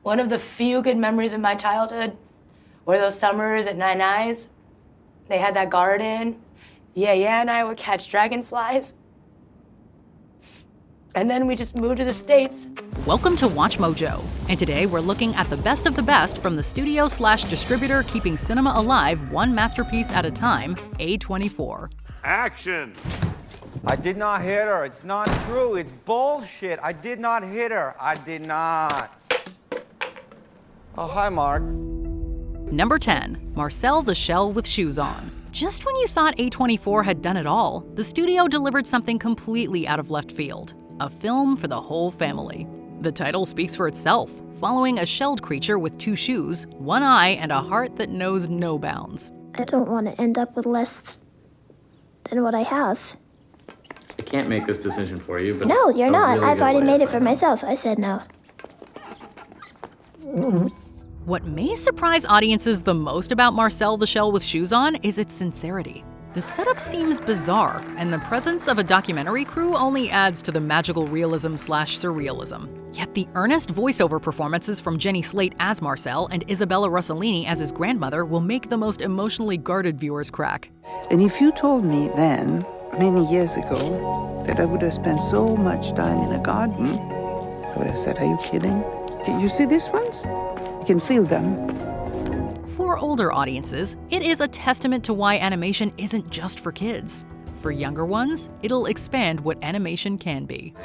One of the few good memories of my childhood were those summers at Nine Eyes. They had that garden. Yeah, and I would catch dragonflies. And then we just moved to the States. Welcome to Watch Mojo, and today we're looking at the best of the best from the studio/distributor keeping cinema alive one masterpiece at a time, A24. Action! I did not hit her. It's not true. It's bullshit. I did not hit her. I did not. Oh, hi, Mark. Number 10, Marcel the Shell with Shoes On. Just when you thought A24 had done it all, the studio delivered something completely out of left field. A film for the whole family. The title speaks for itself, following a shelled creature with two shoes, one eye, and a heart that knows no bounds. I don't want to end up with less than what I have. I can't make this decision for you, but No, you're not. Really I've already made it for finding myself. I said no. What may surprise audiences the most about Marcel the Shell with Shoes On is its sincerity. The setup seems bizarre, and the presence of a documentary crew only adds to the magical realism/surrealism. Yet the earnest voiceover performances from Jenny Slate as Marcel and Isabella Rossellini as his grandmother will make the most emotionally guarded viewers crack. And if you told me then, many years ago, that I would have spent so much time in a garden, I would have said, are you kidding? You see these ones? You can feel them. For older audiences, it is a testament to why animation isn't just for kids. For younger ones, it'll expand what animation can be.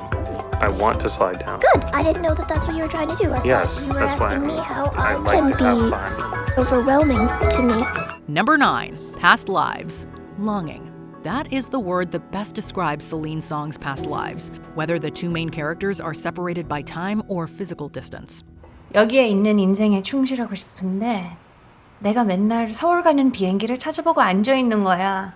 I want to slide down. Good. I didn't know that that's what you were trying to do. I Yes, thought you were that's why asking me how I I like can to have be fun. overwhelming to me. Number 9, Past Lives. Longing. That is the word that best describes Celine Song's past lives, whether the two main characters are separated by time or physical distance. 여기에 있는 인생에 충실하고 싶은데 내가 맨날 서울 가는 비행기를 찾아보고 앉아 있는 거야.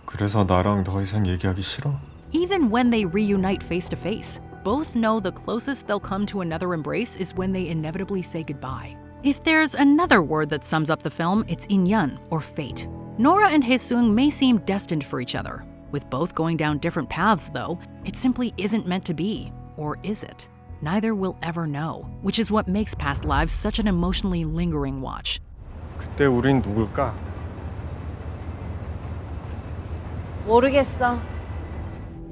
그래서 나랑 더 이상 얘기하기 싫어? Even when they reunite face to face, both know the closest they'll come to another embrace is when they inevitably say goodbye. If there's another word that sums up the film, it's inyan, or fate. Nora and Haesung may seem destined for each other. With both going down different paths, though, it simply isn't meant to be. Or is it? Neither will ever know, which is what makes Past Lives such an emotionally lingering watch. 그때 우린 누굴까? 모르겠어.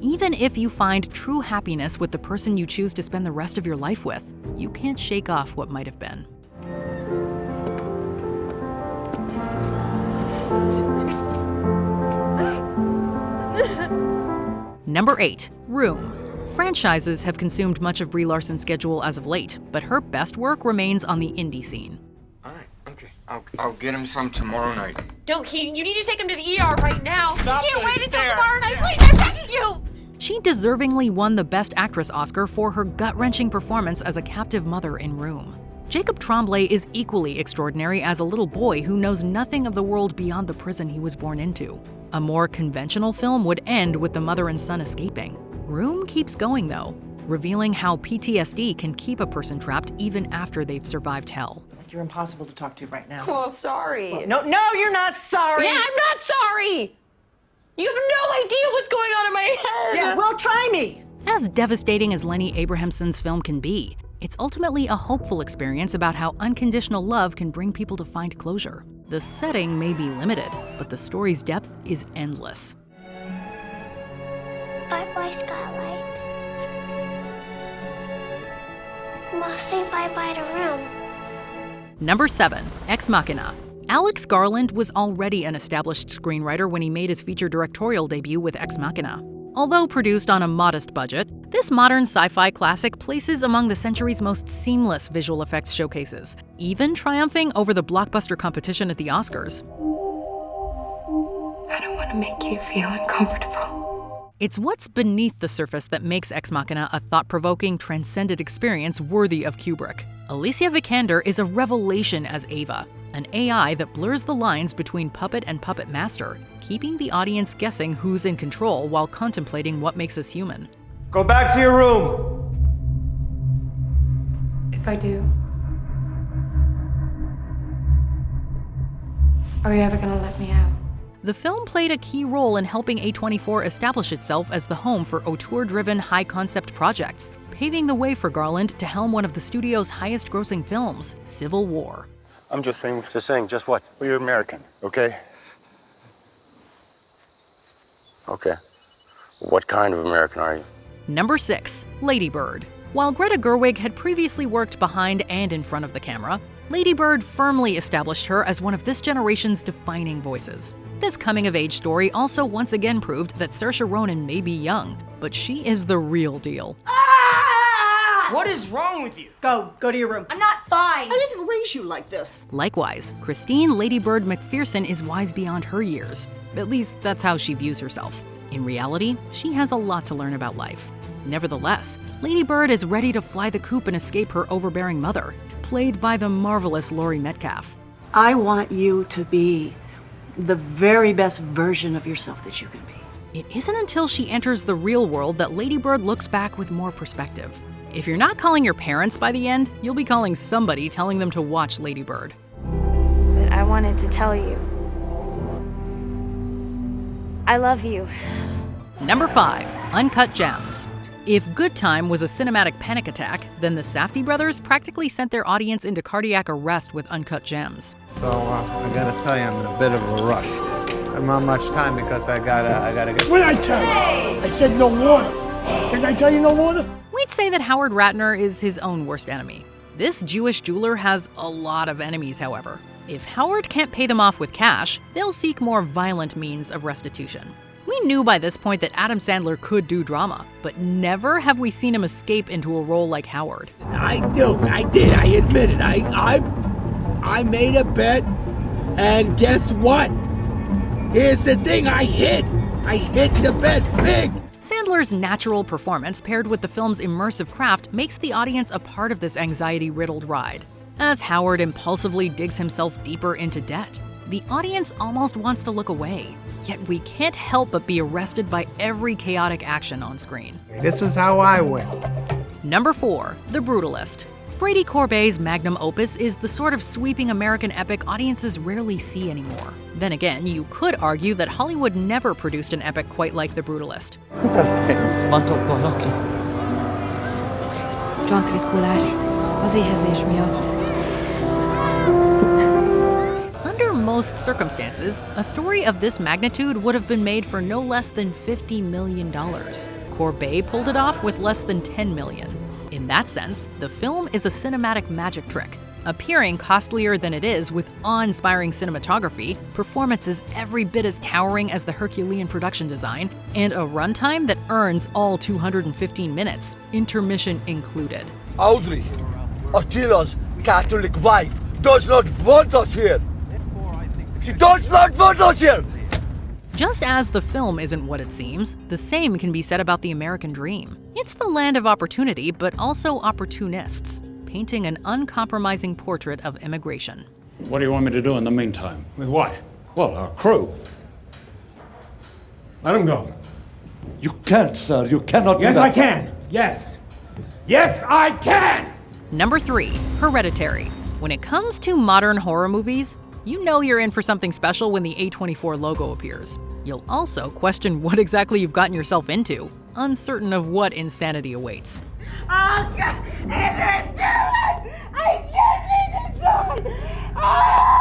Even if you find true happiness with the person you choose to spend the rest of your life with, you can't shake off what might have been. Number 8, Room. Franchises have consumed much of Brie Larson's schedule as of late, but her best work remains on the indie scene. All right, okay. I'll get him some tomorrow night. You need to take him to the ER right now. Stop You can't this. wait until There. tomorrow night. Please, I'm begging you. She deservingly won the Best Actress Oscar for her gut-wrenching performance as a captive mother in Room. Jacob Tremblay is equally extraordinary as a little boy who knows nothing of the world beyond the prison he was born into. A more conventional film would end with the mother and son escaping. Room keeps going, though, revealing how PTSD can keep a person trapped even after they've survived hell. You're impossible to talk to right now. Well, sorry. No, you're not sorry. Yeah, I'm not sorry. You have no idea what's going on in my head. Yeah, well, try me. As devastating as Lenny Abrahamson's film can be, it's ultimately a hopeful experience about how unconditional love can bring people to find closure. The setting may be limited, but the story's depth is endless. Bye-bye, Skylight. I'll say bye-bye to Room. Number 7, Ex Machina. Alex Garland was already an established screenwriter when he made his feature directorial debut with Ex Machina. Although produced on a modest budget, this modern sci-fi classic places among the century's most seamless visual effects showcases, even triumphing over the blockbuster competition at the Oscars. I don't want to make you feel uncomfortable. It's what's beneath the surface that makes Ex Machina a thought-provoking, transcendent experience worthy of Kubrick. Alicia Vikander is a revelation as Ava, an AI that blurs the lines between puppet and puppet master, keeping the audience guessing who's in control while contemplating what makes us human. Go back to your room. If I do, are you ever gonna let me out? The film played a key role in helping A24 establish itself as the home for auteur-driven, high-concept projects, paving the way for Garland to helm one of the studio's highest-grossing films, Civil War. I'm just saying. Just what? Well, you're American, okay? Okay. What kind of American are you? Number 6, Lady Bird. While Greta Gerwig had previously worked behind and in front of the camera, Lady Bird firmly established her as one of this generation's defining voices. This coming-of-age story also once again proved that Saoirse Ronan may be young, but she is the real deal. What is wrong with you? Go to your room. I'm not fine. I didn't raise you like this. Likewise, Christine Lady Bird McPherson is wise beyond her years. At least, that's how she views herself. In reality, she has a lot to learn about life. Nevertheless, Lady Bird is ready to fly the coop and escape her overbearing mother, played by the marvelous Laurie Metcalf. I want you to be the very best version of yourself that you can be. It isn't until she enters the real world that Lady Bird looks back with more perspective. If you're not calling your parents by the end, you'll be calling somebody telling them to watch Lady Bird. But I wanted to tell you. I love you. Number 5, Uncut Gems. If Good Time was a cinematic panic attack, then the Safdie brothers practically sent their audience into cardiac arrest with Uncut Gems. So I gotta tell you, I'm in a bit of a rush. I don't have much time because I gotta get. What did I tell you? I said no water. Didn't I tell you no water? We'd say that Howard Ratner is his own worst enemy. This Jewish jeweler has a lot of enemies, however. If Howard can't pay them off with cash, they'll seek more violent means of restitution. We knew by this point that Adam Sandler could do drama, but never have we seen him escape into a role like Howard. I did, I admit it. I made a bet, and guess what? Here's the thing, I hit the bet big. Sandler's natural performance paired with the film's immersive craft makes the audience a part of this anxiety-riddled ride. As Howard impulsively digs himself deeper into debt, the audience almost wants to look away. Yet we can't help but be arrested by every chaotic action on screen. This is how I win. Number 4, The Brutalist. Brady Corbet's magnum opus is the sort of sweeping American epic audiences rarely see anymore. Then again, you could argue that Hollywood never produced an epic quite like The Brutalist. Under most circumstances, a story of this magnitude would have been made for no less than $50 million. Corbet pulled it off with less than $10 million. In that sense, the film is a cinematic magic trick, appearing costlier than it is with awe-inspiring cinematography, performances every bit as towering as the Herculean production design, and a runtime that earns all 215 minutes, intermission included. Audrey, Attila's Catholic wife does not want us here. She does not want us here. Just as the film isn't what it seems, the same can be said about the American dream. It's the land of opportunity, but also opportunists, painting an uncompromising portrait of immigration. What do you want me to do in the meantime? With what? Well, our crew. Let him go. You can't, sir. You cannot do that. Yes, I can. Yes. Yes, I can! Number 3, Hereditary. When it comes to modern horror movies, you know you're in for something special when the A24 logo appears. You'll also question what exactly you've gotten yourself into, uncertain of what insanity awaits. Oh, God! Let's do it! I just need to die!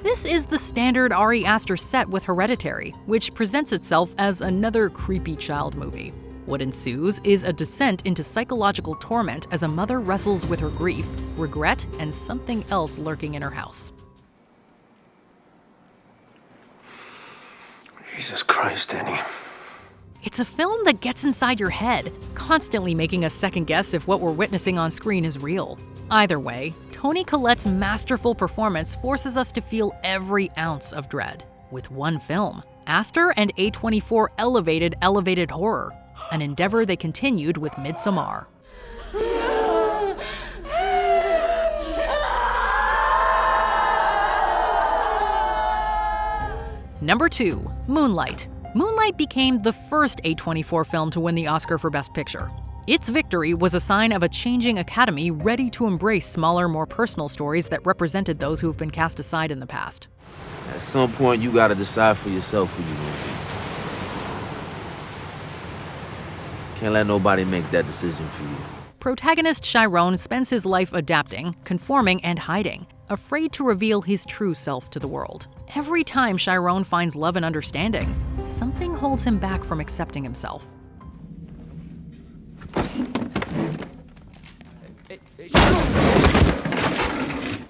This is the standard Ari Aster set with Hereditary, which presents itself as another creepy child movie. What ensues is a descent into psychological torment as a mother wrestles with her grief, regret, and something else lurking in her house. Jesus Christ, Annie. It's a film that gets inside your head, constantly making us second guess if what we're witnessing on screen is real. Either way, Toni Collette's masterful performance forces us to feel every ounce of dread. With one film, Aster and A24 elevated horror, an endeavor they continued with Midsommar. Number 2, Moonlight. Moonlight became the first A24 film to win the Oscar for Best Picture. Its victory was a sign of a changing Academy ready to embrace smaller, more personal stories that represented those who have been cast aside in the past. At some point, you gotta decide for yourself who you want to be. Can't let nobody make that decision for you. Protagonist Chiron spends his life adapting, conforming, and hiding, afraid to reveal his true self to the world. Every time Chiron finds love and understanding, something holds him back from accepting himself.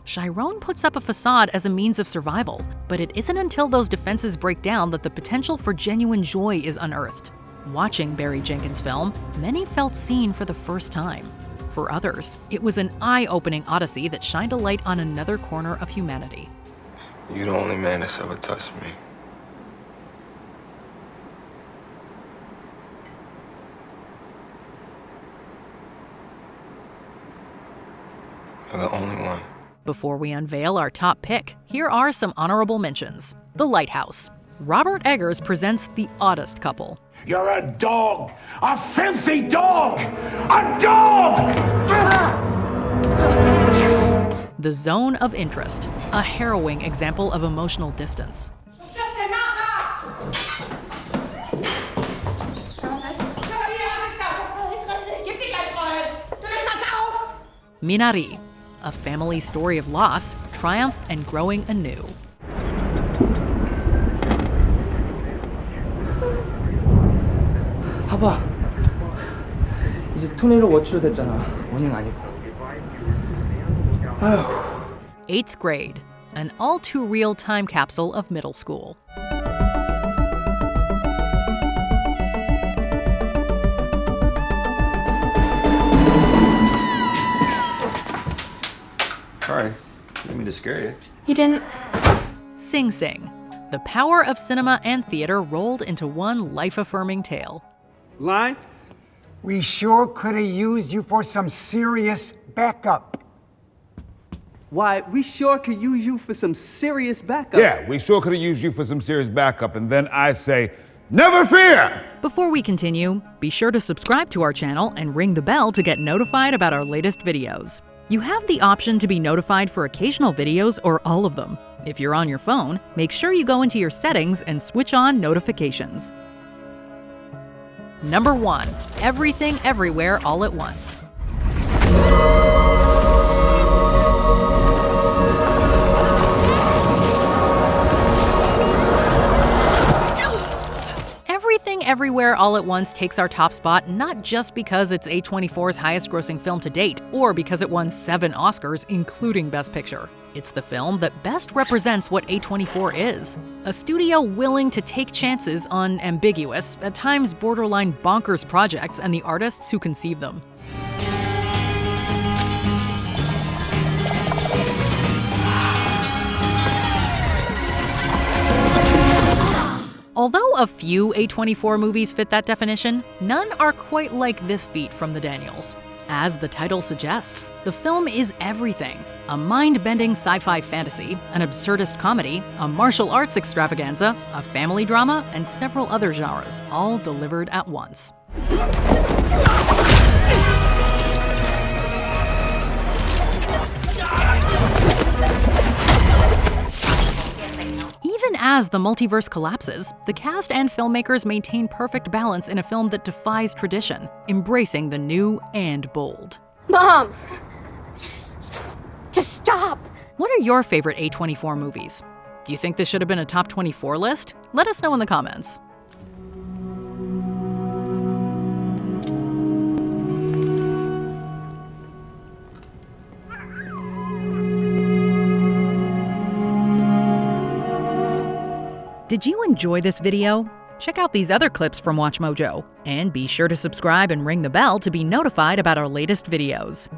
Chiron puts up a facade as a means of survival, but it isn't until those defenses break down that the potential for genuine joy is unearthed. Watching Barry Jenkins' film, many felt seen for the first time. For others, it was an eye-opening odyssey that shined a light on another corner of humanity. You're the only man that's ever touched me. You're the only one. Before we unveil our top pick, here are some honorable mentions. The Lighthouse. Robert Eggers presents the oddest couple. You're a dog! A filthy dog! A dog! The Zone of Interest. A harrowing example of emotional distance. Minari. A family story of loss, triumph, and growing anew. 봐봐. 이제 토네이도 워치로 됐잖아. 원인 아니고. 아휴. 8th grade. An all-too-real time capsule of middle school. Sorry, didn't mean to scare you. You didn't. Sing Sing. The power of cinema and theater rolled into one life-affirming tale. Line? We sure could have used you for some serious backup. Why, we sure could use you for some serious backup. Yeah, we sure could have used you for some serious backup. And then I say, never fear! Before we continue, be sure to subscribe to our channel and ring the bell to get notified about our latest videos. You have the option to be notified for occasional videos or all of them. If you're on your phone, make sure you go into your settings and switch on notifications. Number 1. Everything Everywhere All at Once. Everything Everywhere All at Once takes our top spot not just because it's A24's highest-grossing film to date, or because it won 7 Oscars, including Best Picture. It's the film that best represents what A24 is. A studio willing to take chances on ambiguous, at times borderline bonkers projects and the artists who conceive them. Although a few A24 movies fit that definition, none are quite like this feat from the Daniels. As the title suggests, the film is everything. A mind-bending sci-fi fantasy, an absurdist comedy, a martial arts extravaganza, a family drama, and several other genres, all delivered at once. Even as the multiverse collapses, the cast and filmmakers maintain perfect balance in a film that defies tradition, embracing the new and bold. Mom! Just stop! What are your favorite A24 movies? Do you think this should have been a top 24 list? Let us know in the comments. Did you enjoy this video? Check out these other clips from WatchMojo, and be sure to subscribe and ring the bell to be notified about our latest videos.